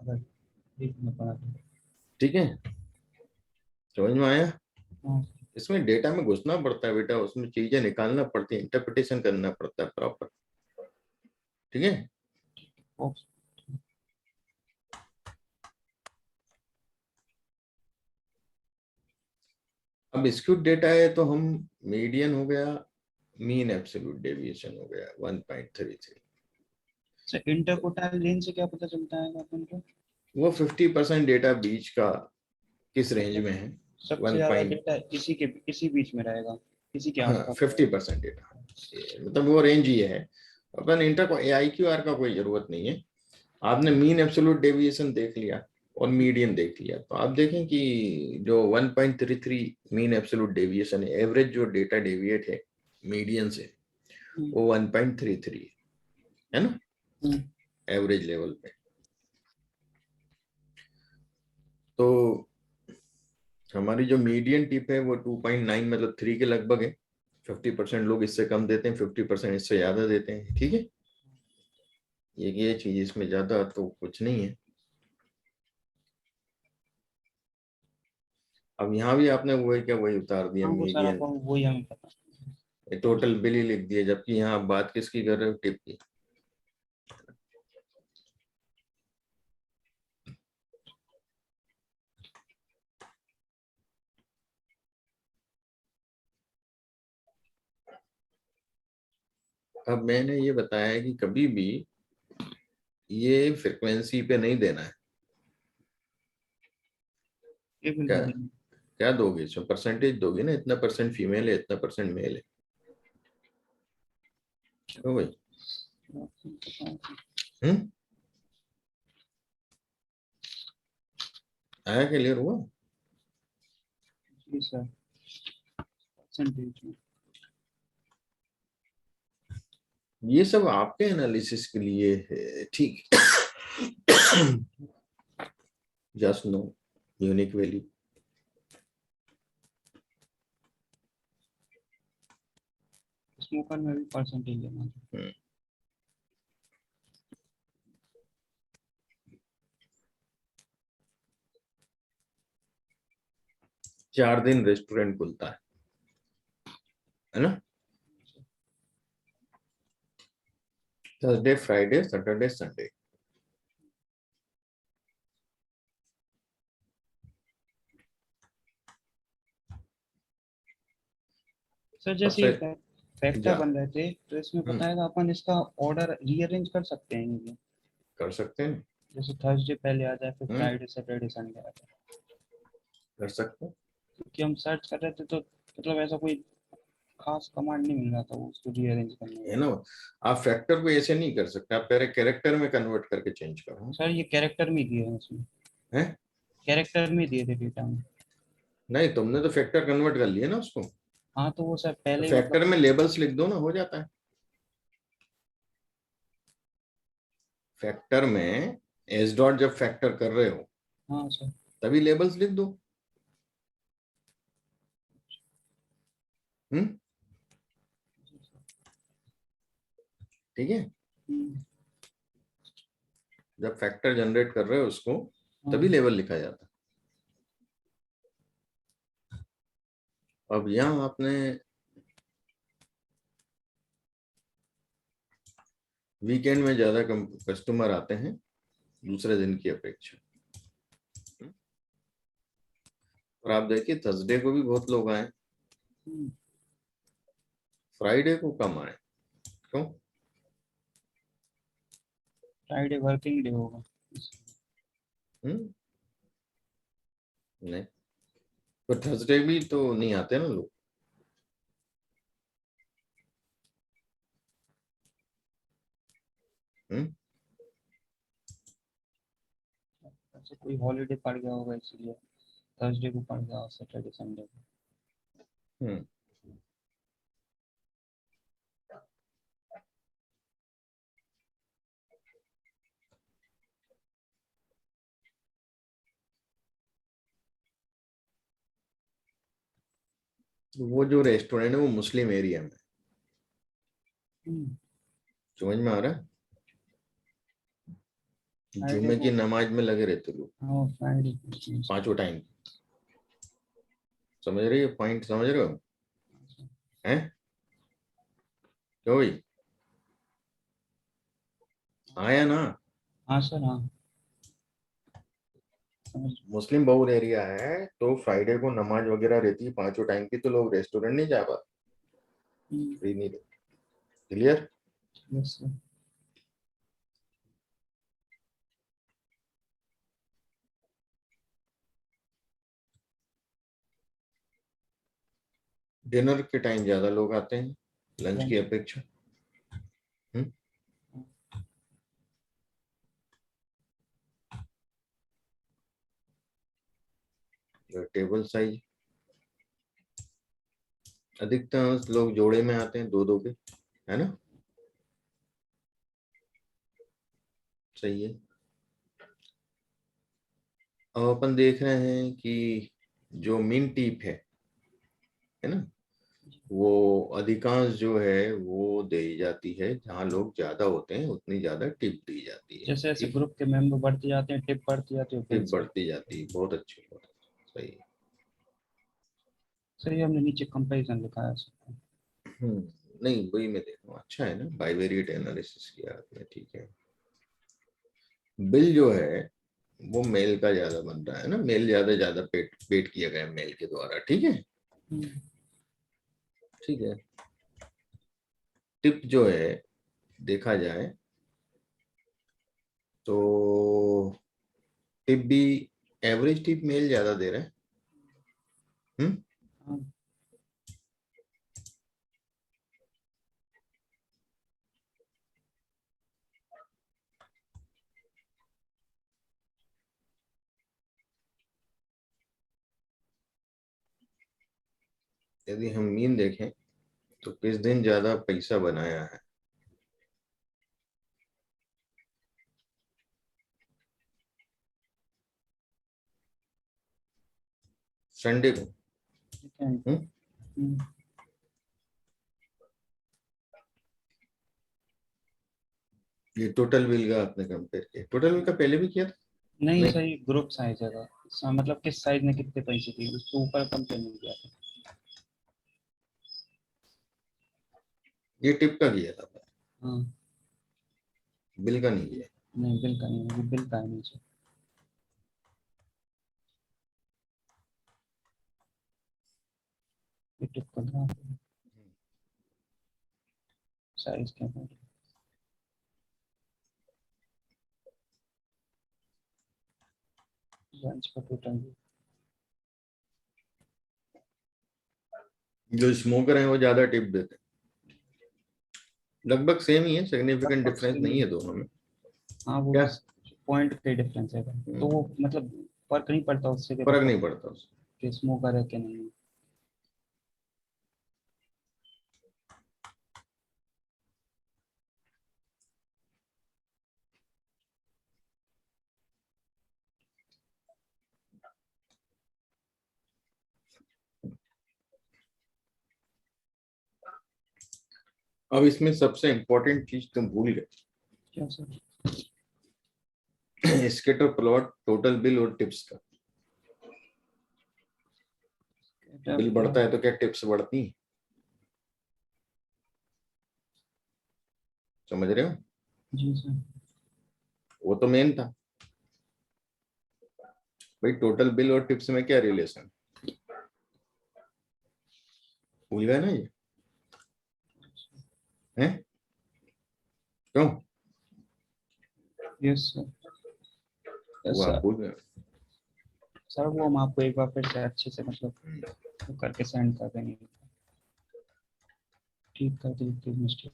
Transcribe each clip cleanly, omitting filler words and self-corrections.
अगर देखना पड़ा तो। ठीक है, समझ में आया? हाँ। इसमें डेटा में घुसना पड़ता है बेटा, उसमें चीजें निकालना पड़ती है, इंटरप्रिटेशन करना पड़ता है प्रॉपर। ठीक है, ओके। अब स्क्यूड डेटा है तो हम मीडियन हो गया, मीन एब्सोल्यूट डेविएशन हो गया 1.33। सर इंटरकोटाइल रेंज से क्या पता चलता है अपन को? वो 50% डेटा बीच का किस रेंज मतलब में है। सबसे वन ज्यादा पॉइंट डेटा इसी बीच में रहेगा, इसी के हाँ, आसपास 50% रहेगा। डेटा, मतलब वो रेंज ही है। अपन इंटर को AIQR का कोई जरूरत नहीं है। आपने मीन एब्सोल्यूट डेविएशन देख लिया और मीडियन देख लिया, तो आप देखें कि जो 1.33 मीन एब्सोल्यूट डेविएशन है, एवरेज जो डेटा डेविएट है मीडियन से, हम्म, वो 1.33 है ना, हम्म, एवरेज लेवल पे। तो हमारी जो मीडियन टिप है वो 2.9 मतलब 3 के लगभग है। 50% लोग इससे कम देते हैं, 50% इससे ज्यादा देते हैं। ठीक है, ये चीज, इसमें ज्यादा तो कुछ नहीं है। अब यहाँ भी आपने वही क्या वही उतार दिया हाँ वो सारा मीडियन, फॉर्म वही हमें पता। टोटल बिल ही लिख दिया, जबकि यहाँ आप बात किसकी कर रहे हो, टिप की। अब मैंने ये बताया है कि कभी भी ये फ्रिक्वेंसी पे नहीं देना है। एक मिनट क्या, दीजिए। क्या दोगे इसमें, परसेंटेज दोगे ना, इतना परसेंट फीमेल है, इतना परसेंट मेल है। क्यों भाई? हम्म, आया क्लियर हुआ? जी सर, परसेंटेज में। ये सब आपके एनालिसिस के लिए है, ठीक। Just no unique value. Smoker में भी परसेंटेज लेना है। 4 दिन रेस्टोरेंट खुलता है ना, Thursday Friday Saturday Sunday. Sir जैसे सबसे ये फैक्टर जा बन रहे थे तो इसमें हम्म, बताएगा अपन इसका ऑर्डर रीअरेंज कर सकते हैं ये? कर सकते हैं। जैसे थर्सडे पहले आ जाए, फिर हम्म, फ्राइडे सैटरडे संडे आ जाए। कर सकते हैं। क्योंकि हम सर्च कर रहे थे तो मतलब ऐसा कोई खास कमांड नहीं मिल रहा था वो उसको रीअरेंज करने है का। ना, आप फैक्टर को ऐसे नहीं कर सकते, आप पहले कैरेक्टर में कन्वर्ट करके चेंज करो। सर ये कैरेक्टर में दिए हैं इसमें, है, कैरेक्टर में दिए थे डेटा में। नहीं तुमने तो फैक्टर कन्वर्ट कर लिया ना उसको। हाँ तो वो सर तो पहले ही फैक्टर मतलब। में लेबल्स लिख दो ना, हो जाता है। फैक्टर में एस डॉट जब फैक्टर कर रहे हो हाँ सर। तभी लेबल्स लिख दो। हम्म, ठीक है, हम्म, जब फैक्टर जनरेट कर रहे हो उसको हाँ तभी लेबल लिखा जाता है। अब यहाँ आपने वीकेंड में ज्यादा कस्टमर आते हैं दूसरे दिन की अपेक्षा। और आप देखिए थर्सडे को भी बहुत लोग आए, फ्राइडे को कम आए। क्यों? फ्राइडे वर्किंग डे होगा। हम्म, नहीं, तो थर्सडे भी तो नहीं आते ना लोग। हम्म, अच्छा कोई हॉलीडे पड़ गया होगा इसलिए थर्सडे को पड़ गया, सैटरडे संडे को। हम्म, वो जो रेस्टोरेंट है वो मुस्लिम एरिया में, हम्म, समझ में आ रहा है? जुमे की नमाज में लगे रहते लोग हाँ फ्राइडे को। 5 टाइम। समझ रही हो पॉइंट, समझ रहे हो हैं? क्यों भाई, आया ना? हाँ सर हाँ समझ। मुस्लिम बहुल एरिया है तो फ्राइडे को नमाज वगैरह रहती है 5 टाइम की, तो लोग रेस्टोरेंट नहीं जा पाते, फ्री नहीं रहते। क्लियर? Yes sir. डिनर के टाइम ज्यादा लोग आते हैं लंच की अपेक्षा। हम्म? टेबल साइज अधिकतर लोग जोड़े में आते हैं, दो दो के, है ना? सही है। अब अपन देख रहे हैं कि जो मीन टिप है ना, वो अधिकांश जो है वो दी जाती है, जहाँ लोग ज्यादा होते हैं उतनी ज्यादा टिप दी जाती है। जैसे ऐसे ठीक, ग्रुप के मेंबर बढ़ते जाते हैं टिप बढ़ती जाती है टिप ऊपर से। बढ़ती जाती है। बहुत अच्छी, बहुत अच्छी, सही है। सही हमने नीचे कंपैरिजन लिखा है सर। नहीं वही मैं देख रहा हूँ, अच्छा है ना, बाइवेरिएट एनालिसिस किया आपने, ठीक है। बिल जो है वो मेल का ज्यादा बन रहा है ना, मेल ज्यादा पेट पेट किया गया है मेल के द्वारा, ठीक है। ठीक है। टिप जो है देखा जाए तो टिप भी, एवरेज टिप मेल ज्यादा दे रहा है। हम्म? हाँ यदि हम मीन देखें तो किस दिन ज्यादा पैसा बनाया है? संडे को। ठीक है। हम्म? ये टोटल बिल का आपने कंपेयर किया, टोटल बिल का पहले भी किया था? नहीं नहीं, सही ग्रुप साइज है मतलब किस साइज ने कितने पैसे दिए उसके ऊपर कंपेयर नहीं किया था। ये टिप का किया था, हाँ बिल का नहीं किया। नहीं बिल का नहीं है, बिल का है नीचे। ये टिप का ग्राफ साइज क्या है। लंच का टोटल। जो स्मोकर है वो ज्यादा टिप देते हैं, लगभग सेम ही है, सिग्निफिकेंट डिफरेंस नहीं है दोनों में। हाँ वो क्या? बस पॉइंट का डिफरेंस है तो वो मतलब फर्क नहीं पड़ता उससे कि फर्क नहीं पड़ता उससे। कि स्मोकर है कि नहीं। अब इसमें सबसे इंपॉर्टेंट चीज तुम भूल क्या सर। गए, स्केटर प्लॉट टोटल बिल और टिप्स का। बिल बढ़ता है तो क्या टिप्स बढ़ती हैं? समझ रहे हो? जी सर। वो तो मेन था भाई, टोटल बिल और टिप्स में क्या रिलेशन, भूल गए ना ये? है? क्यों? Yes sir. वो यस आप सर। भूल गए। सर वो हम आपको एक बार फिर से अच्छे से मतलब वो करके सेंड कर देंगे। ठीक कर दीजिए मिस्टेक।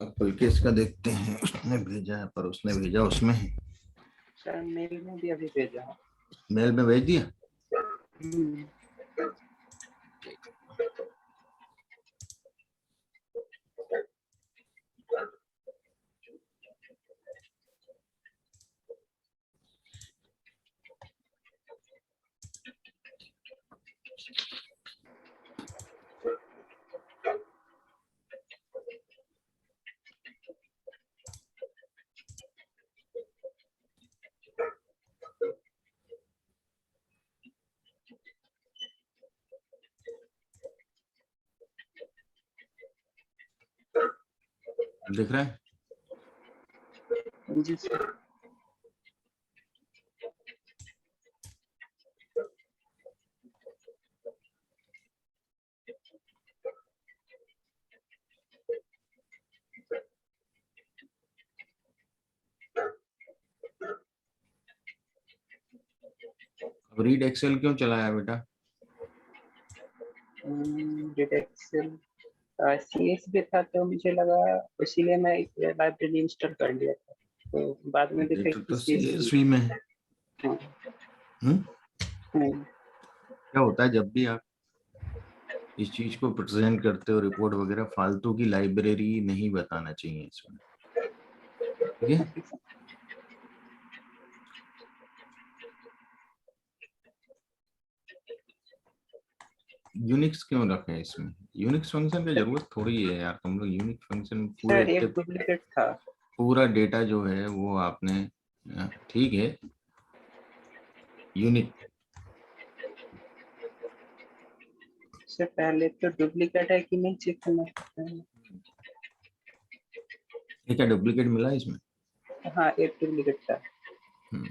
अब पुलकेश का देखते हैं, उसने भेजा है, पर उसने भेजा उसमें सर मेल में भी अभी भेजा। मेल में भेज दिया। दिख रहा है? जी सर। अब रीड एक्सेल क्यों चलाया बेटा? एक्सेल CS पे था तो मुझे लगा, इसीलिए मैं लाइब्रेरी इंस्टॉल कर लिया था, तो बाद में देखा एडिटर कि तो CSV। CSV में है। हाँ। क्या होता है जब भी आप इस चीज को प्रेजेंट करते हो, रिपोर्ट वगैरह, फालतू की लाइब्रेरी नहीं बताना चाहिए इसमें, ठीक है? यूनिक्स क्यों रखे हैं इसमें? यूनिक्स फंक्शन की जरूरत थोड़ी है यार, तुम लोग यूनिक्स फंक्शन पूरे सर एक डुप्लीकेट था। पूरा डेटा जो है वो आपने, ठीक है, यूनिक सर पहले तो डुप्लीकेट है कि नहीं चेक करना पड़ता है। ये क्या डुप्लीकेट मिला इसमें? हाँ एक डुप्लीकेट था। हम्म,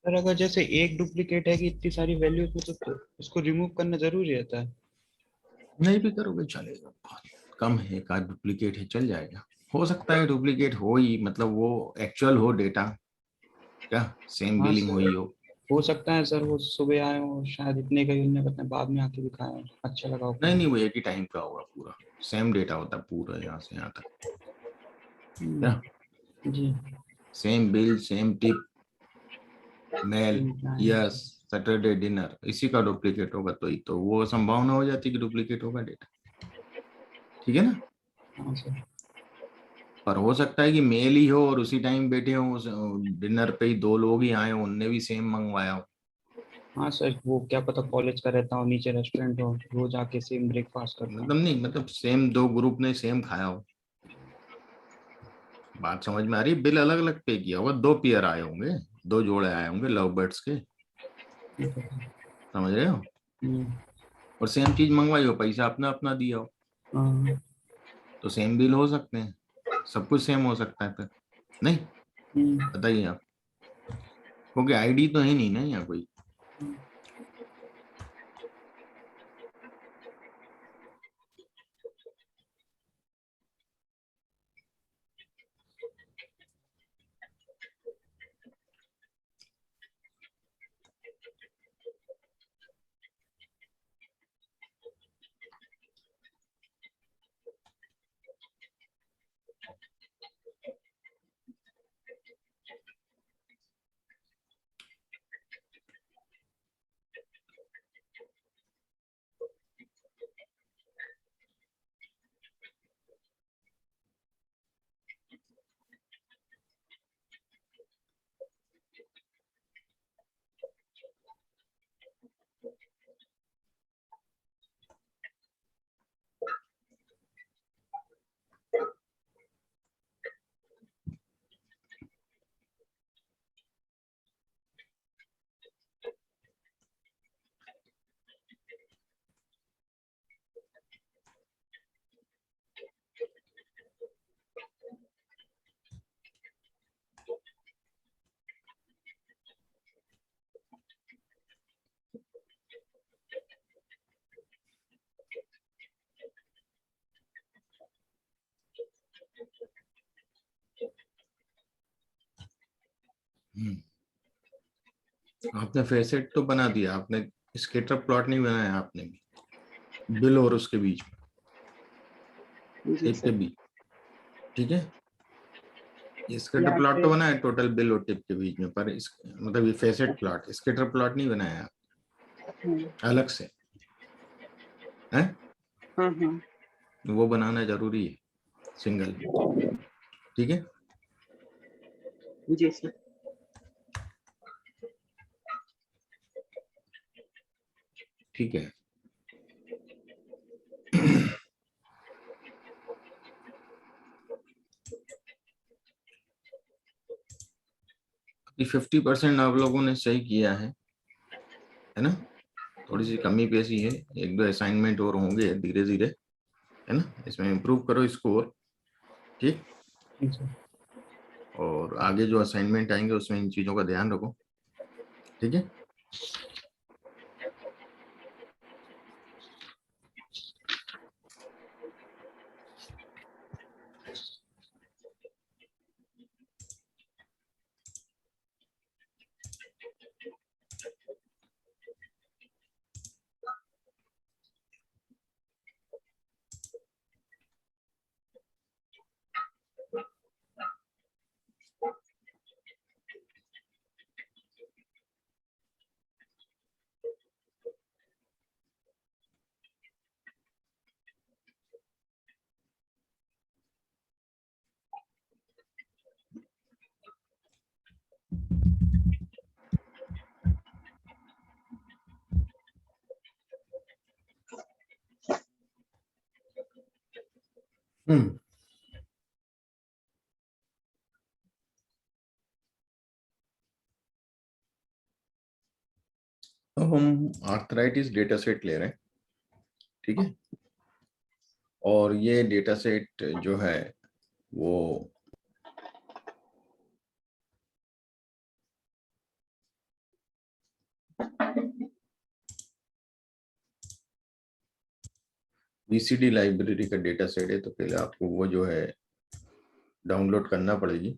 सर अगर जैसे एक डुप्लीकेट है कि इतनी सारी वैल्यूज में, तो उसको रिमूव करना जरूरी रहता है। नहीं भी करोगे चलेगा, बहुत कम है, एक आध डुप्लीकेट है चल जाएगा। हो सकता है डुप्लीकेट हो ही, मतलब वो एक्चुअल हो डेटा, क्या सेम हाँ बिलिंग सर, हुई हो। हो सकता है सर वो सुबह आए हो शायद इतने का ही उन्हें पता है, बाद में आके दिखाया हो, अच्छा लगा हो नहीं काम। नहीं, वो एक ही टाइम का होगा, पूरा सेम डेटा होता है पूरा यहाँ से यहाँ तक, क्या जी। Same bill, same tip, mail, yes, nice. Saturday dinner, इसी का डुप्लीकेट होगा तो ही तो वो संभावना हो जाती है कि डुप्लीकेट होगा डेटा, ठीक है ना? हाँ सर। पर हो सकता है कि मेल ही हो और उसी टाइम बैठे हो, उस डिनर पे ही दो लोग ही आए हो, उनने भी सेम मंगवाया हो। हाँ सर, वो क्या पता कॉलेज का रहता हूँ, नीचे रेस्टोरेंट हो, रोज आके सेम ब्रेकफास्ट करता मतलब हूँ। नहीं, मतलब सेम दो ग्रुप ने सेम खाया हो। बात समझ में आ रही है? बिल अलग अलग पे किया होगा, दो पेयर आए होंगे, दो जोड़े आए होंगे लव बर्ड्स के, समझ रहे हो? हम्म, और सेम चीज मंगवाई हो, पैसा अपना अपना दिया हो, हाँ, तो सेम बिल हो सकते हैं, सब कुछ सेम हो सकता है फिर, नहीं? बताइए आप, क्योंकि आईडी तो है नहीं ना यहाँ कोई। आपने फेसेट तो बना दिया, आपने स्केटर प्लॉट नहीं बनाया आपने भी, बिल और उसके बीच में, जी टिप के सर। बीच, ठीक है? स्केटर यहाँ प्लॉट पे तो बनाया टोटल बिल और टिप के बीच में, पर इस मतलब ये फेसेट प्लॉट, स्केटर प्लॉट नहीं बनाया अलग से, है? वो बनाना जरूरी है, सिंगल, ठीक है? जी सर। ठीक है। 50% आप लोगों ने सही किया है ना? थोड़ी सी कमी पेशी है, 1-2 असाइनमेंट और होंगे धीरे धीरे, है ना? इसमें इम्प्रूव करो स्कोर, ठीक। ठीक सर। और आगे जो असाइनमेंट आएंगे उसमें इन चीजों का ध्यान रखो, ठीक है। तो हम आर्थराइटिस डेटा सेट ले रहे हैं, ठीक है। और ये डेटा सेट जो है वो VCD लाइब्रेरी का डेटा सेट है। तो पहले आपको वो जो है डाउनलोड करना पड़ेगी।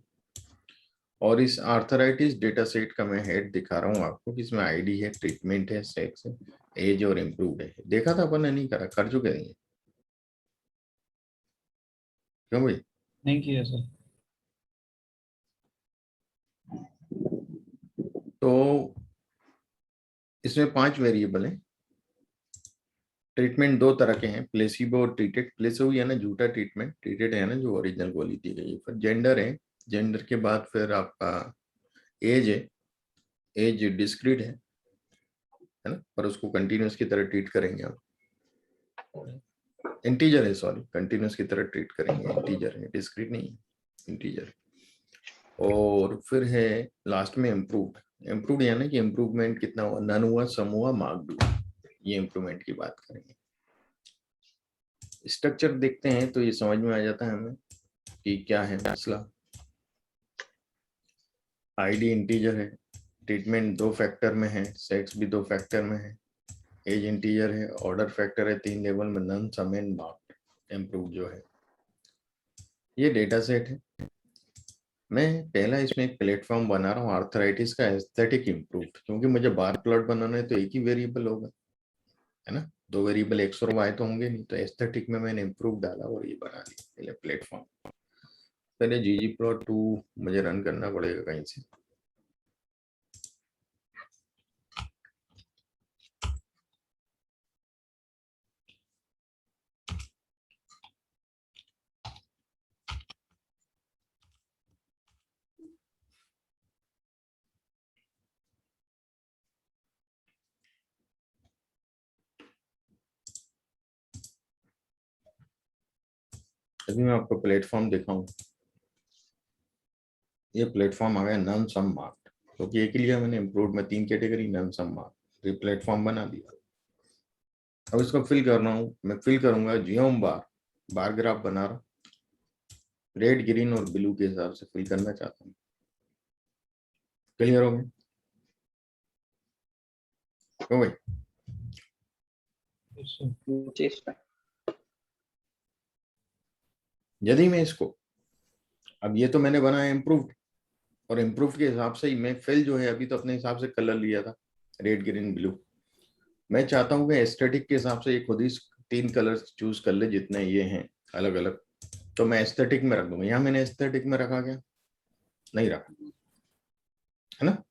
और इस आर्थराइटिस डेटा सेट का मैं हेड दिखा रहा हूँ आपको, कि इसमें आईडी है, ट्रीटमेंट है, सेक्स है, एज और इम्प्रूव्ड है। देखा था अपन ने? नहीं करा, कर चुके हैं? क्यों भाई? नहीं किया सर। तो इसमें 5 वेरिएबल हैं। ट्रीटमेंट 2 तरह के हैं, प्लेसिबो और ट्रीटेड। प्लेसिबो है ना झूठा ट्रीटमेंट, ट्रीटेड है ना जो ओरिजिनल गोली दी गई है। फिर जेंडर है, जेंडर के बाद फिर आपका एज है, एज डिस्क्रीट है ना, पर उसको कंटिन्यूस की तरह ट्रीट करेंगे आप। इंटीजर है, सॉरी, कंटिन्यूस की तरह ट्रीट करेंगे, इंटीजर है, डिस्क्रीट नहीं है, इंटीजर। और फिर है लास्ट में इम्प्रूव्ड। इम्प्रूव्ड यानी कि इम्प्रूवमेंट कितना हुआ, नन हुआ, सम हुआ, मार्क्ड हुआ, ये इम्प्रूवमेंट की बात करेंगे। स्ट्रक्चर देखते हैं तो ये समझ में आ जाता है हमें कि क्या है मसला। आईडी इंटीजर है, ट्रीटमेंट 2 फैक्टर में है, सेक्स भी 2 फैक्टर में है, एज इंटीजर है, ऑर्डर फैक्टर है 3 लेवल में, none, some and marked. Improve जो है ये डेटा सेट है। मैं पहला इसमें एक प्लेटफॉर्म बना रहा हूँ आर्थराइटिस का एस्थेटिक इम्प्रूव्ड, क्योंकि मुझे बार प्लॉट बनाना है तो एक ही वेरिएबल होगा, है ना, 2 वेरिएबल एक्स और वाई तो होंगे नहीं। तो एस्थेटिक में मैंने इम्प्रूव डाला और ये बना दिया पहले प्लेटफॉर्म। पहले ggplot2 मुझे रन करना पड़ेगा कहीं से। अभी मैं आपको प्लेटफॉर्म दिखाऊं। ये प्लेटफॉर्म आ गया नन सम मार्क्ड, क्योंकि एक ही लिया मैंने इम्प्रूव में 3 कैटेगरी, नन सम मार्क्ड। ये प्लेटफॉर्म बना दिया। अब इसको फिल करना हूँ, मैं फिल करूंगा जियोम बार ग्राफ बना रहा हूँ, रेड, ग्रीन और ब्लू के हिसाब से फिल करना चाहता हूँ। क्लियर हो गया? क्यों भाई? Yes, sir. जी सर। यदि मैं इसको, अब ये तो मैंने बनाया इम्प्रूव्ड, और इम्प्रूव्ड के हिसाब से ही मैं फिल जो है अभी तो अपने हिसाब से कलर लिया था, रेड, ग्रीन, ब्लू। मैं चाहता हूँ कि एस्थेटिक के हिसाब से ये खुद ही 3 कलर चूज कर ले जितने ये हैं अलग अलग। तो मैं एस्थेटिक में रख दूंगा। यहाँ मैंने एस्थेटिक में रखा, क्या नहीं रखा, है ना।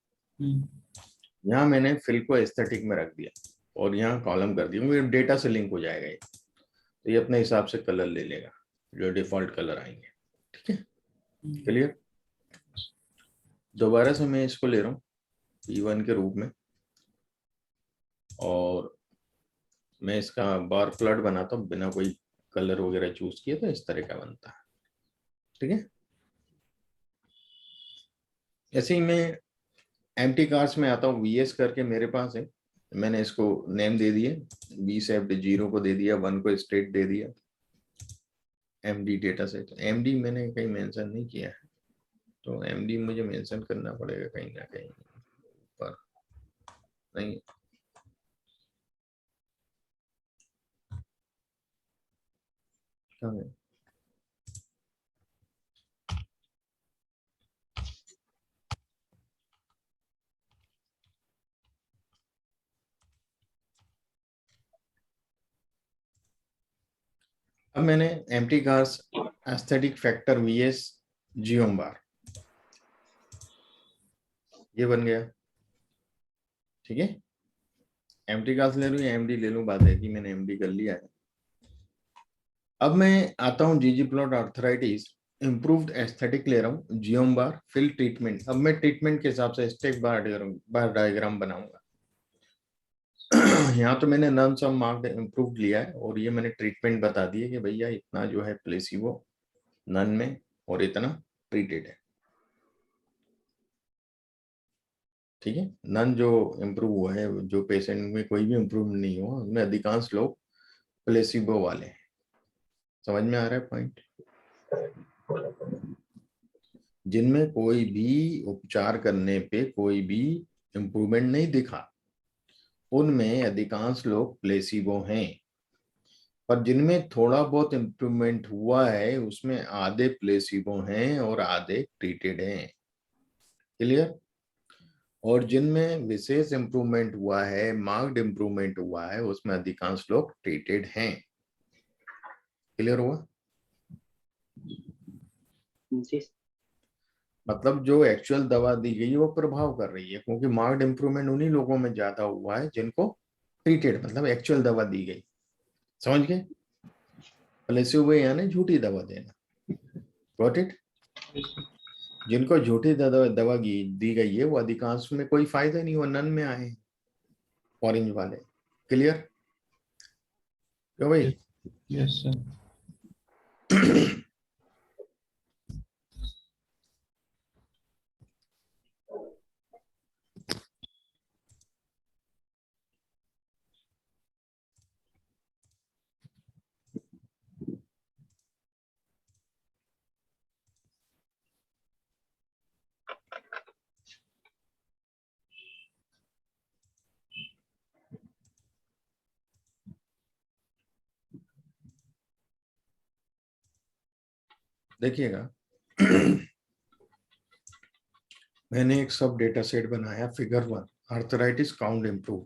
यहाँ मैंने फिल को एस्थेटिक में रख दिया और यहाँ कॉलम कर दिया, डेटा से लिंक हो जाएगा ये। तो ये अपने हिसाब से कलर ले लेगा, जो डिफॉल्ट कलर आएंगे, ठीक है। क्लियर? दोबारा से मैं इसको ले रहा हूँ P1 के रूप में, और मैं इसका बार प्लॉट बनाता हूँ बिना कोई कलर वगैरह चूज किए, तो इस तरह का बनता है, ठीक है। ऐसे ही मैं एम्प्टी कार्स में आता हूँ, VS करके मेरे पास है, मैंने इसको नेम दे दिए, V सेट 0 को दे दिया, 1 को स्टेट दे दिया, MD डेटा सेट। MD मैंने कहीं मेंशन नहीं किया है, तो MD मुझे मेंशन करना पड़ेगा कहीं ना कहीं पर, नहीं कहाँ है? अब मैंने empty cars aesthetic factor VS जियोम बार, ये बन गया, ठीक है। एम्प्टी कार्स ले लूं या MD ले लूं, बात है कि मैंने MD कर लिया है। अब मैं आता हूं ggplot आर्थराइटिस, इम्प्रूव्ड एस्थेटिक ले रहा हूं, जियोम बार, फिल ट्रीटमेंट। अब मैं ट्रीटमेंट के हिसाब से स्टेक बार डायग्राम बनाऊंगा। यहाँ तो मैंने नन सम मार्क्ड इम्प्रूव्ड लिया है, और ये मैंने ट्रीटमेंट बता दिए कि भैया इतना जो है प्लेसिबो नन में और इतना ट्रीटेड है, ठीक है। नन जो इम्प्रूव हुआ है, जो पेशेंट में कोई भी इम्प्रूव नहीं हुआ, उनमें अधिकांश लोग प्लेसिबो वाले हैं। समझ में आ रहा है पॉइंट? जिनमें कोई भी उपचार करने पे कोई भी इम्प्रूवमेंट नहीं दिखा, उनमें अधिकांश लोग प्लेसिबो हैं। पर जिनमें थोड़ा बहुत इम्प्रूवमेंट हुआ है, उसमें आधे प्लेसिबो हैं और आधे ट्रीटेड हैं। क्लियर? और जिनमें विशेष इम्प्रूवमेंट हुआ है, मार्क्ड इम्प्रूवमेंट हुआ है, उसमें अधिकांश लोग ट्रीटेड हैं। क्लियर हुआ? जी मतलब जो एक्चुअल दवा दी गई है वो प्रभाव कर रही है, क्योंकि मार्क्ड इम्प्रूवमेंट उन्हीं लोगों में ज्यादा हुआ है जिनको ट्रीटेड, मतलब एक्चुअल दवा दी गई। समझ गए? प्लेसिबो यानी झूठी दवा देना। Got it? जिनको झूठी दवा दी गई है, वो अधिकांश में कोई फायदा नहीं, वो नन में आए ऑरेंज वाले। क्लियर? क्यों भाई? Yes sir. देखिएगा, मैंने एक सब डेटा सेट बनाया, फिगर 1, आर्थराइटिस काउंट इम्प्रूव।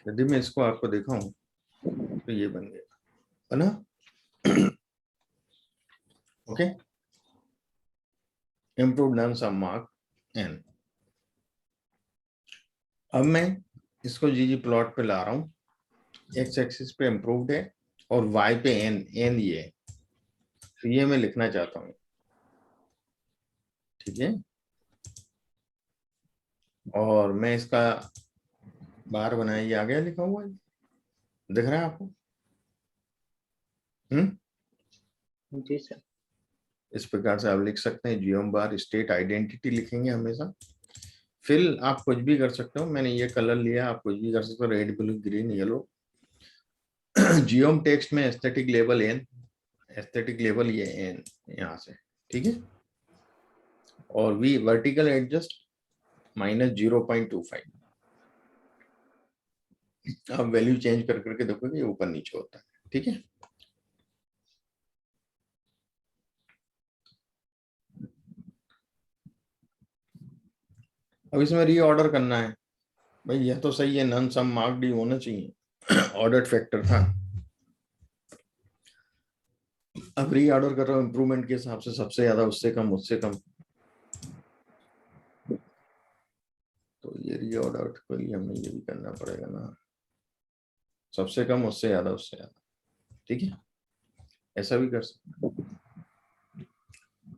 यदि मैं इसको आपको दिखाऊं तो ये बन गया, है ना? Okay, improve none some mark N. अब मैं इसको जीजी प्लॉट पे ला रहा हूँ, एक्स एक्सिस पे इम्प्रूव्ड है और वाई पे एन, एन ये है, तो ये मैं लिखना चाहता हूँ, ठीक है। और मैं इसका बार बनाया, ये आ गया लिखा हुआ है, दिख रहा है आपको? जी सर। इस प्रकार से आप लिख सकते हैं, जियोम बार स्टेट आइडेंटिटी लिखेंगे हमेशा। फिल आप कुछ भी कर सकते हो, मैंने ये कलर लिया, आप कुछ भी कर सकते हो, red blue green yellow. Geom text में aesthetic level n, aesthetic level ये एन यहाँ से, ठीक है। और वी वर्टिकल एडजस्ट -0.25। आप वैल्यू चेंज कर करके देखोगे ऊपर नीचे होता है, ठीक है। अब इसमें रीऑर्डर करना है, भाई यह तो सही है, नन सम मार्क्ड ही होना चाहिए, ऑर्डर फैक्टर था। अब रीऑर्डर कर रहा हूँ इंप्रूवमेंट के हिसाब से, सबसे ज्यादा, उससे कम, उससे कम। तो ये रीऑर्डर के लिए हमें ये भी करना पड़ेगा ना, सबसे कम, उससे ज्यादा, उससे ज्यादा, ठीक है। ऐसा भी कर सकते,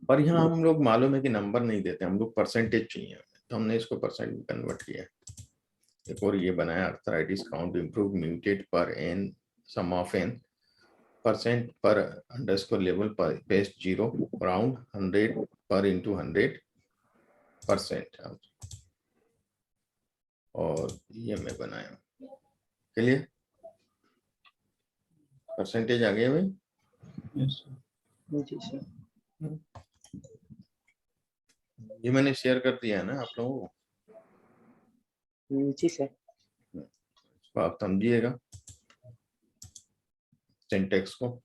पर यहाँ हम लोग मालूम है कि नंबर नहीं देते, हम लोग परसेंटेज चाहिए, तो हमने इसको परसेंट में कन्वर्ट किया। एक और ये बनाया, आर्थराइटिस काउंट इम्प्रूव म्यूटेट पर N, sum of N percent पर अंडरस्कोर लेवल पर पेस्ट 0 राउंड 100 पर इंटू 100%। और ये मैं बनाया। क्लियर? परसेंटेज आ गया भाई? यस जी सर। ये मैंने शेयर कर दिया है ना आप लोगों को, जी सर। तो आप समझिएगा सिंटेक्स को।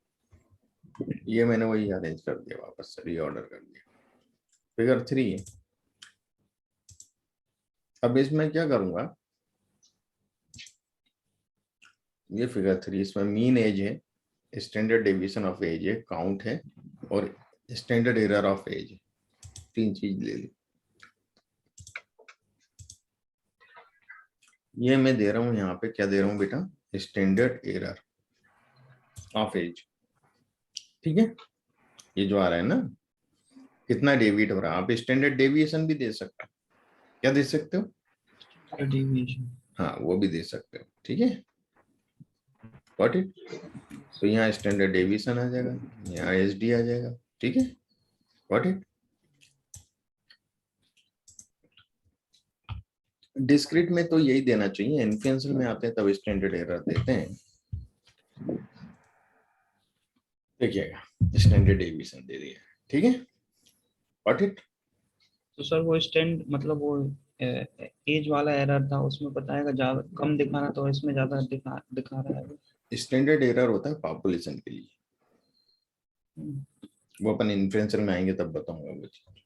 ये मैंने वही अरेंज कर दिया, वापस से रीऑर्डर कर दिया। फिगर 3 है। अब इसमें क्या करूंगा, ये फिगर 3, इसमें मीन एज है, स्टैंडर्ड डेविएशन ऑफ एज है, काउंट है, और स्टैंडर्ड एरर ऑफ एज है। 3 चीज ले ली। ये मैं दे रहा हूं यहाँ पे, क्या दे रहा हूँ बेटा, स्टैंडर्ड एरर ऑफ एज। ठीक है, ये जो आ रहा है ना, कितना डेविएट हो रहा है। आप स्टैंडर्ड डेविएशन भी दे सकते हो। क्या दे सकते हो? डेविएशन। हाँ, वो भी दे सकते हो। ठीक है, गॉट इट। तो यहाँ स्टैंडर्ड डेविएशन आ जाएगा, यहाँ एसडी आ जाएगा। ठीक है, गॉट इट। डिस्क्रीट में तो यही देना चाहिए, इन्फ्लुएंशियल में आते हैं तब स्टैंडर्ड एरर देते हैं। देखिएगा, स्टैंडर्ड डेविएशन दे दिया। ठीक है, गॉट इट। तो सर वो स्टैंड मतलब वो एज वाला एरर था, उसमें बताएगा ज्यादा कम दिखा रहा, तो इसमें ज्यादा दिखा रहा है। स्टैंडर्ड एरर होता है पॉपुलेशन के लिए, वो अपन इन्फ्लुएंशियल में आएंगे तब बताऊंगा वो चीज,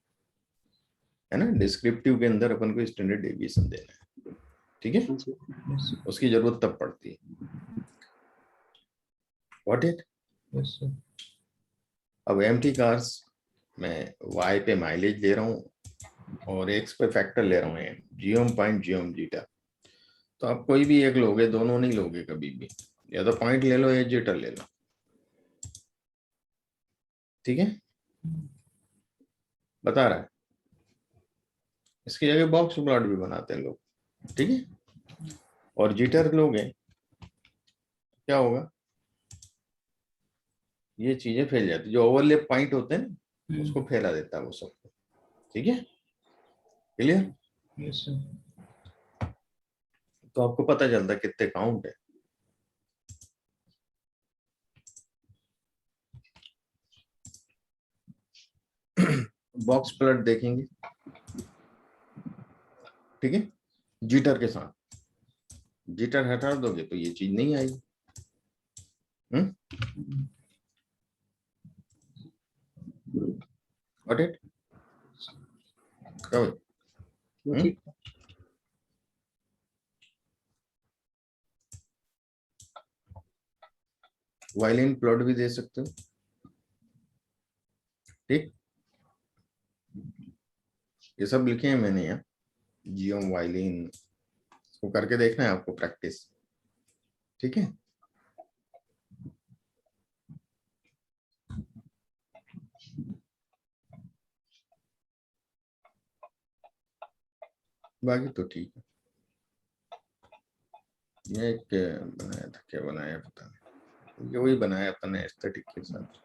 है ना। डिस्क्रिप्टिव के अंदर अपन को स्टैंडर्ड डेविएशन देना है। ठीक है, जी उसकी जरूरत तब पड़ती है। What it. Yes sir. अब एम्प्टी कार्स में y पे माइलेज ले रहा हूँ और x पे फैक्टर ले रहा हूँ, जीओम पॉइंट जीओम जीटा। तो आप कोई भी एक लोगे, दोनों नहीं लोगे कभी भी, या तो पॉइंट ले लो या जीटर ले लो। ठीक है, बता रहा है। इसकी जगह बॉक्स प्लॉट भी बनाते हैं लोग। ठीक है, और जीटर लोगे क्या होगा, ये चीजें फैल जाती, जो ओवरलैप पॉइंट होते हैं ना, उसको फैला देता है वो सबको। ठीक है, क्लियर। Yes sir. तो आपको पता चलता है कितने काउंट है। बॉक्स प्लॉट देखेंगे, ठीक है, जीटर के साथ। जीटर हटा दोगे तो ये चीज नहीं आएगी। Got it? Cover. जी वायलिन प्लॉट भी दे सकते हो। ठीक, ये सब लिखे हैं मैंने यहाँ, जियोम वायलिन, इसको करके देखना है आपको प्रैक्टिस। ठीक है, बाकी तो ठीक है। ये एक बनाया था, क्या बनाया पता नहीं, ये वही बनाया था ना एस्थेटिक के साथ।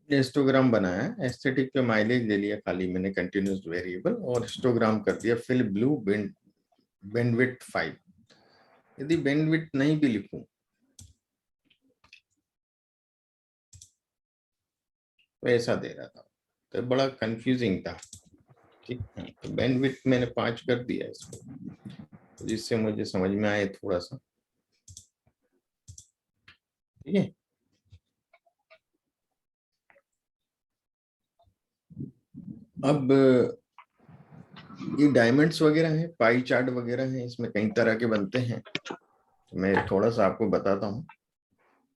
हिस्टोग्राम बनाया, एस्थेटिक पे माइलेज ले लिया खाली मैंने कंटिन्यूस वेरिएबल, और हिस्टोग्राम कर दिया फिल ब्लू बैंडविड्थ 5। यदि बैंडविड्थ नहीं भी लिखूं तो ऐसा दे रहा था, तो बड़ा कंफ्यूजिंग था। ठीक है, तो बैंडविड्थ मैंने 5 कर दिया इसको, तो जिससे मुझे समझ में आए थोड़ा सा। ठीक है, अब ये डायमंड्स वगैरह हैं, पाई चार्ट वगैरह हैं, इसमें कई तरह के बनते हैं। तो मैं थोड़ा सा आपको बताता हूँ,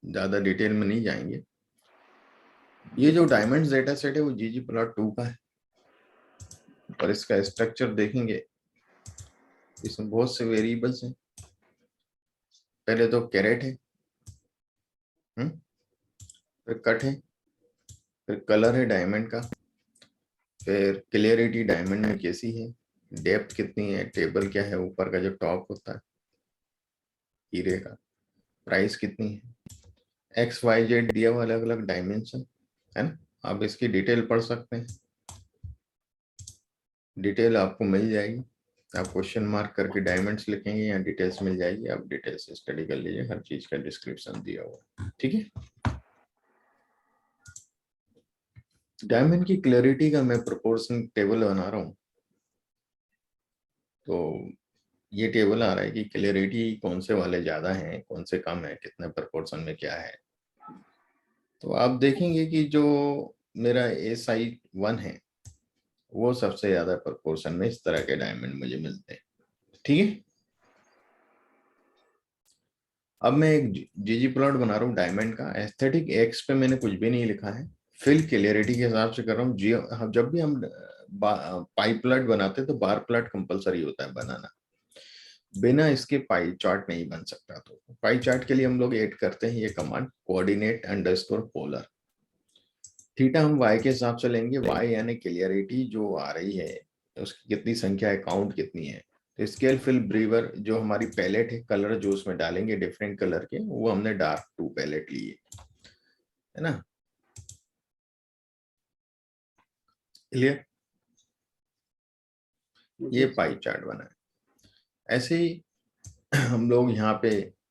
ज्यादा डिटेल में नहीं जाएंगे। ये जो डायमंड्स डेटा सेट है वो ggplot2 का है, और इसका स्ट्रक्चर देखेंगे, इसमें बहुत से वेरिएबल्स हैं। पहले तो कैरेट है, फिर कट है, फिर कलर है डायमंड का, फिर क्लियरिटी डायमंड में कैसी है, डेप्थ कितनी है, टेबल क्या है, ऊपर का जो टॉप होता है हीरे का, प्राइस कितनी है, XYZ दिया हुआ अलग अलग डायमेंशन, है ना। आप इसकी डिटेल पढ़ सकते हैं, डिटेल आपको मिल जाएगी। आप क्वेश्चन मार्क करके डायमंड्स लिखेंगे या डिटेल्स मिल जाएगी, आप डिटेल्स से स्टडी कर लीजिए, हर चीज का डिस्क्रिप्शन दिया हुआ। ठीक है, डायमंड की क्लैरिटी का मैं प्रोपोर्शन टेबल बना रहा हूँ। तो ये टेबल आ रहा है कि क्लैरिटी कौन से वाले ज्यादा हैं, कौन से कम है, कितने प्रोपोर्शन में क्या है। तो आप देखेंगे कि जो मेरा SI1 है वो सबसे ज्यादा प्रोपोर्शन में इस तरह के डायमंड मुझे मिलते हैं। ठीक है, अब मैं एक जीजी प्लॉट बना रहा हूँ डायमंड का। एस्थेटिक एक्स पे मैंने कुछ भी नहीं लिखा है, फिल क्लियरिटी के हिसाब से कर रहा हूँ। जब भी हम पाई प्लॉट बनाते हैं तो बार प्लॉट कंपलसरी होता है बनाना, बिना इसके पाई चार्ट नहीं बन सकता। तो पाई चार्ट के लिए हम लोग ऐड करते हैं ये command coordinate underscore polar. Theta हम y के हिसाब से लेंगे, y यानी क्लियरिटी जो आ रही है उसकी कितनी संख्या है, काउंट कितनी है। तो स्केल फिल ब्रीवर जो हमारी पैलेट है, कलर जो उसमें डालेंगे डिफरेंट कलर के, वो हमने डार्क 2 पैलेट लिए है ना। क्लियर, ये पाई चार्ट बना है। ऐसे ही हम लोग यहाँ पे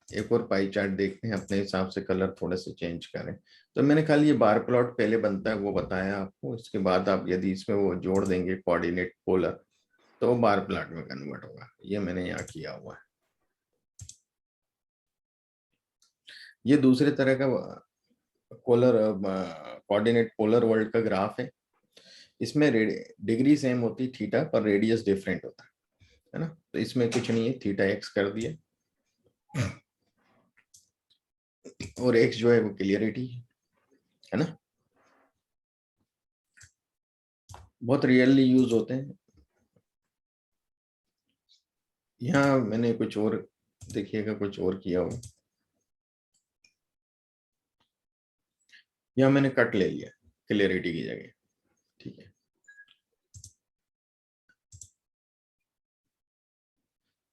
एक और पाई चार्ट देखते हैं, अपने हिसाब से कलर थोड़े से चेंज करें। तो मैंने खाली ये बार प्लॉट पहले बनता है वो बताया आपको, इसके बाद आप यदि इसमें वो जोड़ देंगे कोऑर्डिनेट पोलर तो वो बार प्लॉट में कन्वर्ट होगा। ये मैंने यहाँ किया हुआ है। ये दूसरे तरह का पोलर कोऑर्डिनेट पोलर वर्ल्ड का ग्राफ है। इसमें डिग्री सेम होती थीटा पर रेडियस डिफरेंट होता है ना। तो इसमें कुछ नहीं है, थीटा एक्स कर दिया और एक्स जो है वो क्लियरिटी है ना। बहुत रियरली यूज होते हैं। यहाँ मैंने कुछ और देखिएगा, कुछ और किया हुआ। यहाँ मैंने कट ले लिया क्लियरिटी की जगह। ठीक है,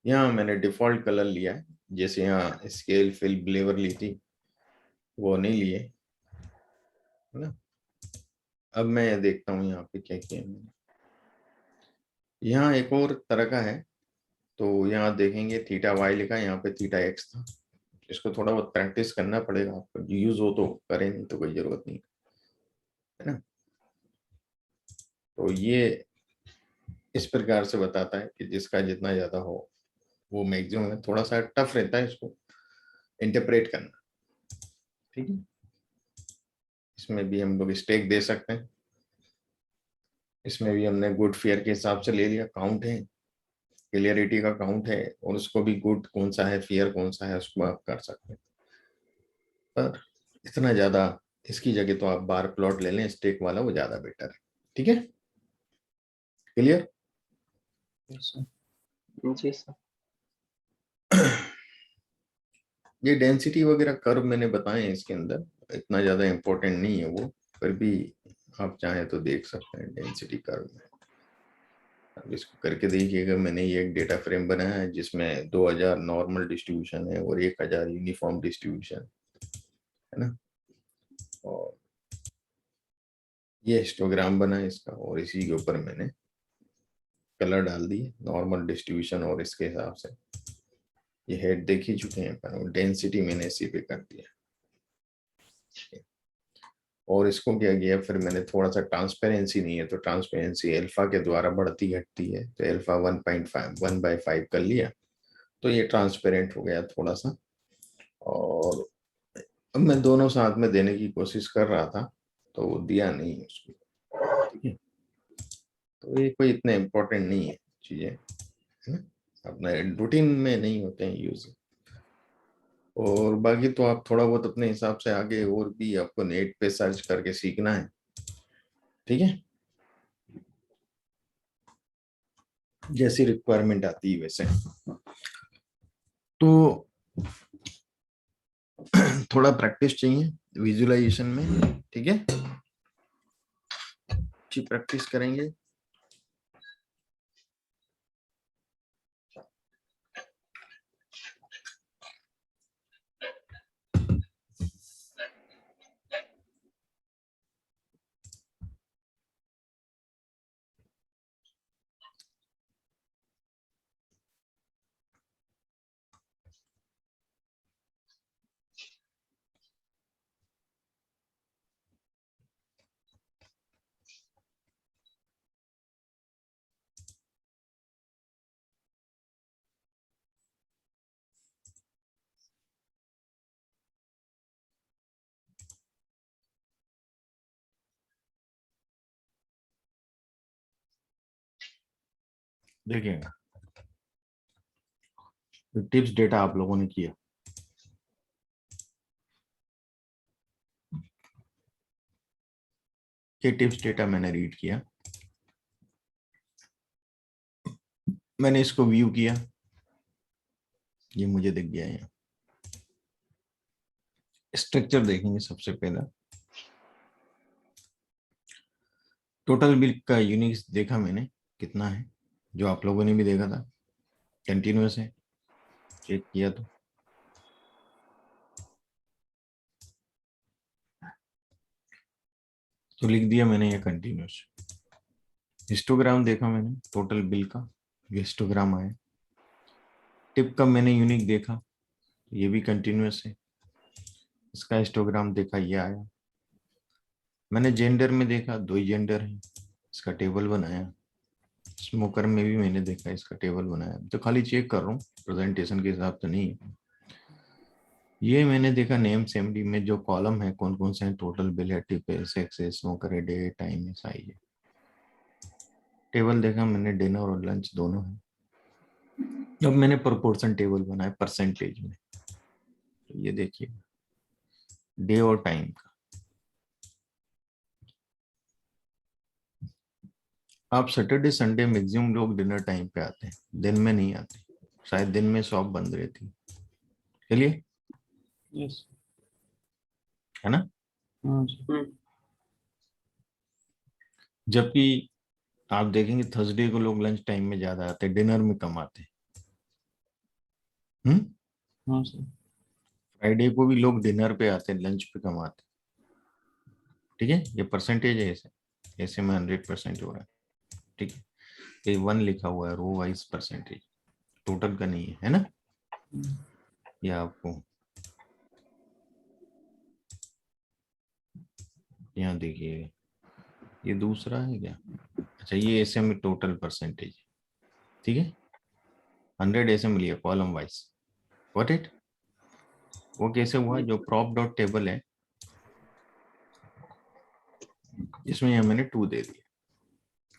यहाँ मैंने डिफॉल्ट कलर लिया है, जैसे यहाँ स्केल फिल ब्लेवर ली थी वो नहीं लिए है ना। अब मैं देखता हूँ यहाँ पे क्या किया मैंने। यहाँ एक और तरह का है, तो यहाँ देखेंगे थीटा वाई लिखा है, यहाँ पे थीटा एक्स था। इसको थोड़ा बहुत प्रैक्टिस करना पड़ेगा आपको, यूज हो तो करें, नहीं तो कोई जरूरत नहीं है ना। तो ये इस प्रकार से बताता है कि जिसका जितना ज्यादा हो वो मैक्सिमम है। थोड़ा सा टफ रहता है इसको इंटरप्रेट करना। ठीक है, इसमें भी हम लोग स्टेक दे सकते हैं। इसमें भी हमने गुड फेयर के हिसाब से ले लिया, काउंट है, क्लियरिटी का काउंट है, और उसको भी गुड कौन सा है फेयर कौन सा है उसको आप कर सकते हैं। पर इतना ज्यादा इसकी जगह तो आप बार प्लॉट ले लें स्टेक वाला, वो ज्यादा बेटर है। ठीक है, क्लियर। जी सर। ये डेंसिटी वगैरह कर्व मैंने बताए हैं इसके अंदर, इतना ज्यादा इंपॉर्टेंट नहीं है वो, पर भी आप चाहें तो देख सकते हैं डेंसिटी कर्व में। अब इसको करके देखिएगा। मैंने ये एक डेटा फ्रेम बनाया है जिसमें 2000 नॉर्मल डिस्ट्रीब्यूशन है और 1000 यूनिफॉर्म डिस्ट्रीब्यूशन है ना। और ये हिस्टोग्राम बना है इसका, और इसी के ऊपर मैंने कलर डाल दिए नॉर्मल डिस्ट्रीब्यूशन, और इसके हिसाब से ये हेड देख ही चुके हैं पर, और डेंसिटी मैंने इसी पे कर दिया। और इसको क्या किया फिर मैंने, थोड़ा सा ट्रांसपेरेंसी नहीं है तो ट्रांसपेरेंसी अल्फा के द्वारा बढ़ती घटती है, तो अल्फा 1.5 1/5 कर लिया, तो ये ट्रांसपेरेंट हो गया थोड़ा सा। और अब मैं दोनों साथ में देने की कोशिश कर रहा था तो वो दिया नहीं उसको। ठीक है, तो ये कोई इतने इम्पोर्टेंट नहीं है चीजें है ना, अपने रूटीन में नहीं होते हैं यूज। और बाकी तो आप थोड़ा बहुत अपने हिसाब से आगे और भी आपको नेट पे सर्च करके सीखना है। ठीक है, जैसी रिक्वायरमेंट आती है वैसे। तो थोड़ा प्रैक्टिस चाहिए विजुअलाइजेशन में। ठीक है, अच्छी प्रैक्टिस करेंगे। देखिएगा टिप्स डेटा आप लोगों ने किया, ये टिप्स डेटा मैंने रीड किया, मैंने इसको व्यू किया, ये मुझे दिख गया यहाँ। स्ट्रक्चर देखेंगे सबसे पहला, टोटल बिल का यूनिक्स देखा मैंने कितना है, जो आप लोगों ने भी देखा था, कंटिन्यूअस है, चेक किया तो लिख दिया मैंने ये कंटिन्यूअस। हिस्टोग्राम देखा मैंने टोटल बिल का, ये हिस्टोग्राम आया। टिप का मैंने यूनिक देखा, ये भी कंटिन्यूअस है, इसका हिस्टोग्राम देखा, ये आया। मैंने जेंडर में देखा, 2 ही जेंडर है, इसका टेबल बनाया। स्मोकर में भी मैंने देखा, इसका टेबल बनाया। तो खाली चेक कर रहा हूँ, प्रेजेंटेशन के हिसाब से नहीं है। ये मैंने देखा नेम सेमडी में जो कॉलम है कौन कौन से हैं, टोटल बिल है, टिप है, सेक्स है, स्मोकर है, डे, टाइम है, साइज है। टेबल देखा मैंने, डिनर और लंच दोनों है। अब मैंने प्रोपोर्शन टेबल बनाया परसेंटेज में, तो ये देखिए डे और टाइम का। आप सैटरडे संडे मैक्सिमम लोग डिनर टाइम पे आते हैं, दिन में नहीं आते, शायद दिन में शॉप बंद रहती। चलिए, यस है ना। हाँ। जबकि आप देखेंगे थर्सडे को लोग लंच टाइम में ज्यादा आते हैं, डिनर में कम आते हैं। हाँ सर। फ्राइडे को भी लोग डिनर पे आते हैं, लंच पे कम आते हैं। ठीक है, ये परसेंटेज है, ऐसे ऐसे में 100% हो रहा है। ठीक है, ये 1 लिखा हुआ है, रो वाइज परसेंटेज, टोटल का नहीं है ना। ये आपको यहाँ देखिए, ये दूसरा है क्या, अच्छा ये ऐसे में टोटल परसेंटेज, ठीक है, 100 ऐसे में लिया कॉलम वाइज। Got it. वो कैसे हुआ, जो प्रॉप डॉट टेबल है इसमें यहाँ मैंने 2 दे दिया।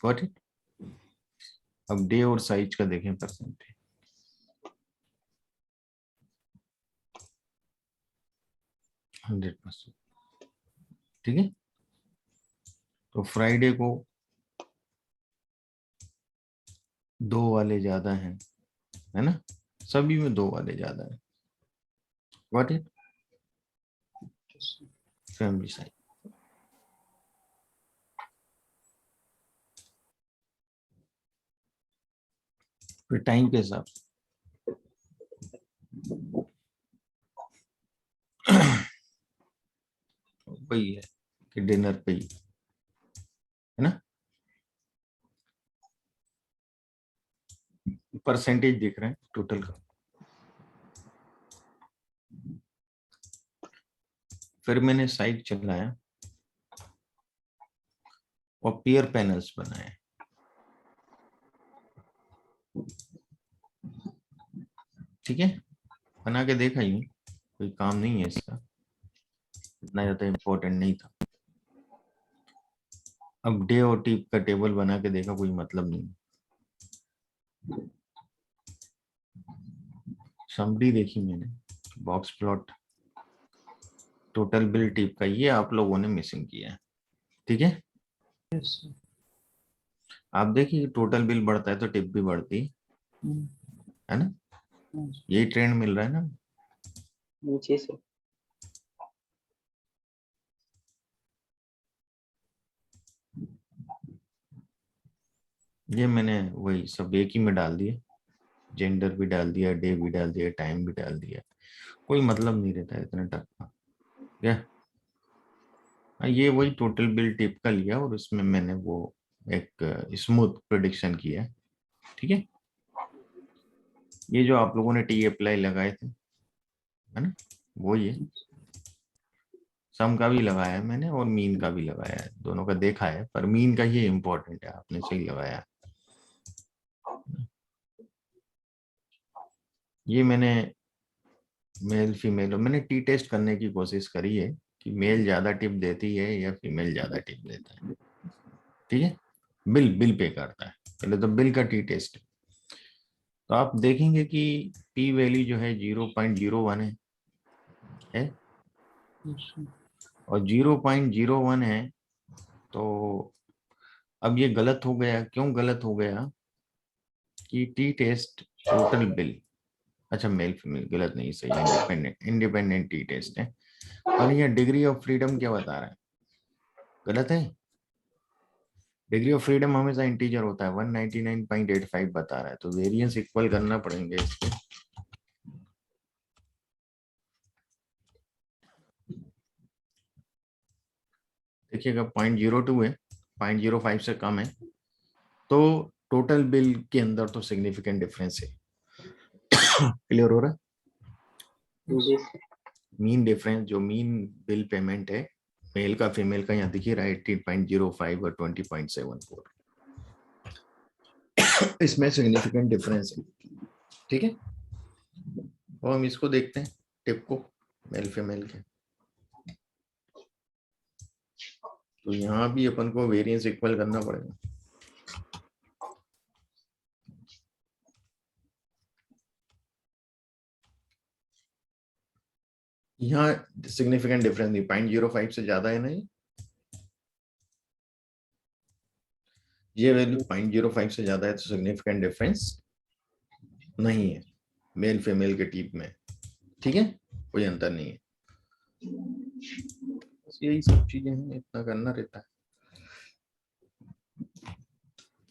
Got it. अब डे और साइज का देखें परसेंटेज, %100%। ठीक है, तो फ्राइडे को 2 वाले ज्यादा हैं, है ना, सभी में 2 वाले ज्यादा है। Got it. फैमिली साइज, फिर टाइम के हिसाब से वही है कि डिनर पे ही, है ना, परसेंटेज दिख रहे हैं टोटल का। फिर मैंने साइट चलाया और पीयर पैनल्स बनाए। ठीक है, बना के देखा, यूं कोई काम नहीं है इसका, इतना ज्यादा इम्पोर्टेंट नहीं था। अब डे और टिप का टेबल बना के देखा, कोई मतलब नहीं। समरी देखी मैंने, box plot, total bill tip का, ये आप लोगों ने मिसिंग किया है। ठीक है, यस आप देखिए टोटल बिल बढ़ता है तो टिप भी बढ़ती है ना, यही ट्रेंड मिल रहा है ना। जी सर। ये मैंने वही सब एक ही में डाल दिए, जेंडर भी डाल दिया, डे भी डाल दिया, टाइम भी डाल दिया, कोई मतलब नहीं रहता है इतना टफ का। क्या, ये वही टोटल बिल टिप का लिया और उसमें मैंने वो एक स्मूथ प्रेडिक्शन किया। ठीक है, ये जो आप लोगों ने टी अप्लाई लगाए थे, है ना, वो ये सम का भी लगाया है मैंने और मीन का भी लगाया है, दोनों का देखा है, पर मीन का ये इम्पोर्टेंट है, आपने सही लगाया। ये मैंने मेल फीमेल, और मैंने टी टेस्ट करने की कोशिश करी है कि मेल ज्यादा टिप देती है या फीमेल ज्यादा टिप देता है। ठीक है, बिल बिल पे करता है, पहले तो बिल का टी टेस्ट। तो आप देखेंगे कि p वैल्यू जो है 0.01 है और 0.01 है। तो अब ये गलत हो गया, क्यों गलत हो गया कि टी टेस्ट टोटल बिल, अच्छा मेल फीमेल गलत नहीं, सही है, इंडिपेंडेंट टी टेस्ट है। और ये डिग्री ऑफ फ्रीडम क्या बता रहा है, गलत है। डिग्री ऑफ फ्रीडम हमेशा इंटीजर होता है, 199.85 बता रहा है, तो वेरिएंस इक्वल करना पड़ेंगे इसके। देखिएगा 0.02 है, 0.05 से कम है, तो टोटल बिल के अंदर तो सिग्निफिकेंट डिफरेंस है। क्लियर हो रहा है। जी मीन डिफरेंस जो मीन बिल पेमेंट है मेल का फीमेल का यहाँ दिखी रहा है 18.05 और 20.74, इसमें सिग्निफिकेंट डिफरेंस है। ठीक है, और हम इसको देखते हैं टिप को मेल फीमेल के। तो यहाँ भी अपन को वेरिएंस इक्वल करना पड़ेगा। यहाँ सिग्निफिकेंट डिफरेंस नहीं, 0.05 से ज्यादा है नहीं, ये वैल्यू 0.05 से ज्यादा है तो सिग्निफिकेंट डिफरेंस नहीं है मेल फीमेल के टीप में। ठीक है, कोई अंतर नहीं है, बस यही सब चीजें हैं, इतना करना रहता है।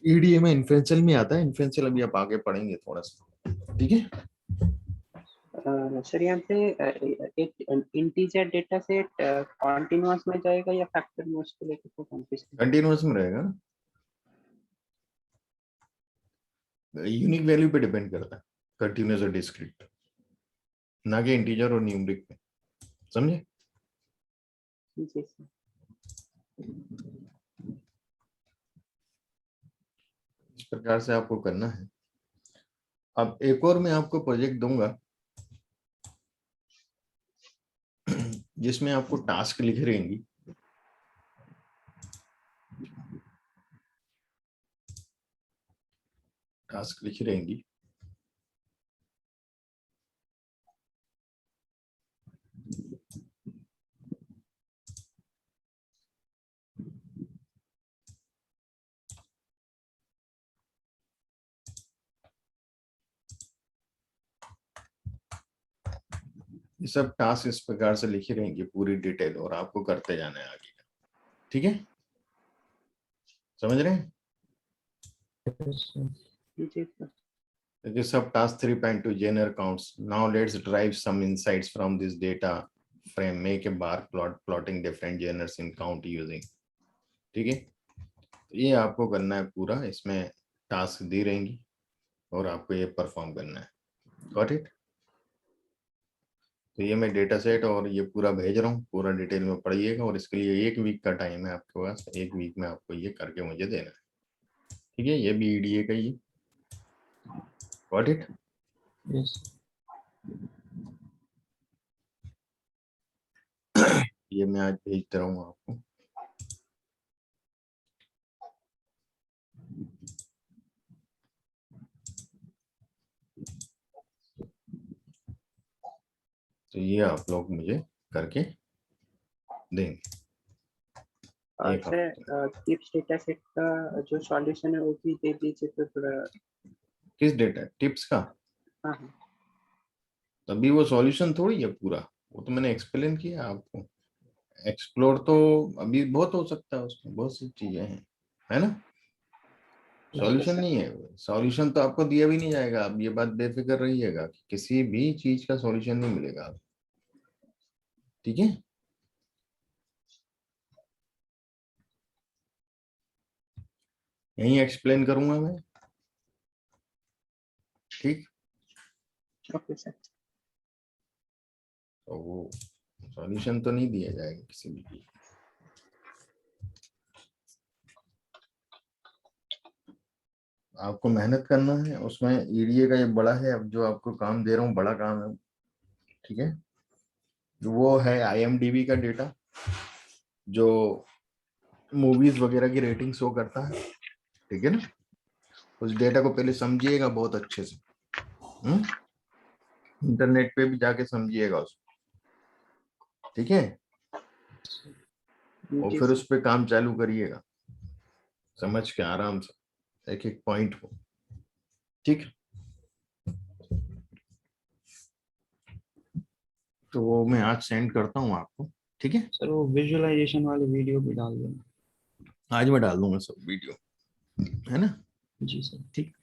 ईडीए में इन्फ्लुएंशियल में आता है, इन्फ्लुएंशियल अभी आप आगे पढ़ेंगे थोड़ा सा। ठीक है, सर, यहाँ पे एक इंटीजर डेटा सेट कॉन्टिन्यूअस में जाएगा या फैक्टर में, उसको लेकर तो कंफ्यूजन। कंटिन्यूअस में रहेगा, यूनिक वैल्यू पे डिपेंड करता है, कंटिन्यूअस और डिस्क्रीट, ना कि इंटीजर और न्यूमरिक पे, समझे। जी सर। इस प्रकार से आपको करना है। अब एक और मैं आपको प्रोजेक्ट दूंगा जिसमें आपको टास्क लिखे रहेंगी, टास्क लिखी रहेंगी। ये सब टास्क इस प्रकार से लिखी रहेंगी पूरी डिटेल, और आपको करते जाना है आगे। ठीक है, समझ रहे हैं। जी sir. The subtask 3.2 general counts. Now let's derive some insights from this data frame. Make a bar plot plotting different genres in count using. ठीक है, ये आपको करना है पूरा, इसमें टास्क दी रहेंगी और आपको ये परफॉर्म करना है। Got it. तो ये मैं डेटा सेट और ये पूरा भेज रहा हूँ, पूरा डिटेल में पढ़िएगा, और इसके लिए 1 वीक का टाइम है आपके पास, 1 वीक में आपको ये करके मुझे देना है। ठीक है, ये भी ईडीए का ही। Got it. यस ये मैं आज भेजता रहूँ आपको। तो ये आप लोग मुझे करके देंगे। और सर, टिप्स डेटा सेट का जो सॉल्यूशन है वो भी दे दीजिए तो थोड़ा। किस डेटा टिप्स का? हाँ हाँ। अभी वो सॉल्यूशन थोड़ी है पूरा, वो तो मैंने एक्सप्लेन किया आपको। एक्सप्लोर तो अभी बहुत हो सकता है, उसमें बहुत सी चीजें हैं, है ना। Okay solution sir. नहीं है, सॉल्यूशन तो आपको दिया भी नहीं जाएगा, आप ये बात बेफिक्र रहिएगा कि किसी भी चीज का सॉल्यूशन नहीं मिलेगा आपको। ठीक है, यही एक्सप्लेन करूंगा मैं। ठीक, ओके सर। तो वो सॉल्यूशन तो नहीं दिया जाएगा किसी भी चीज। आपको मेहनत करना है उसमें। ईडीए का ये बड़ा है, अब जो आपको काम दे रहा हूँ बड़ा काम है। ठीक है, वो है IMDb का डेटा, जो मूवीज वगैरह की रेटिंग शो करता है। ठीक है ना, उस डेटा को पहले समझिएगा बहुत अच्छे से। इंटरनेट पे भी जाके समझिएगा उसको, ठीक है, और जी फिर सर। उस पे काम चालू करिएगा, समझ के आराम से एक एक पॉइंट को, ठीक है। तो वो मैं आज सेंड करता हूँ आपको, ठीक है। सर वो विजुअलाइजेशन वाले वीडियो भी डाल देना। आज मैं डाल दूंगा सब वीडियो, है ना। जी सर। ठीक।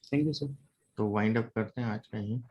Thank you sir. तो वाइंड अप करते हैं आज का ही।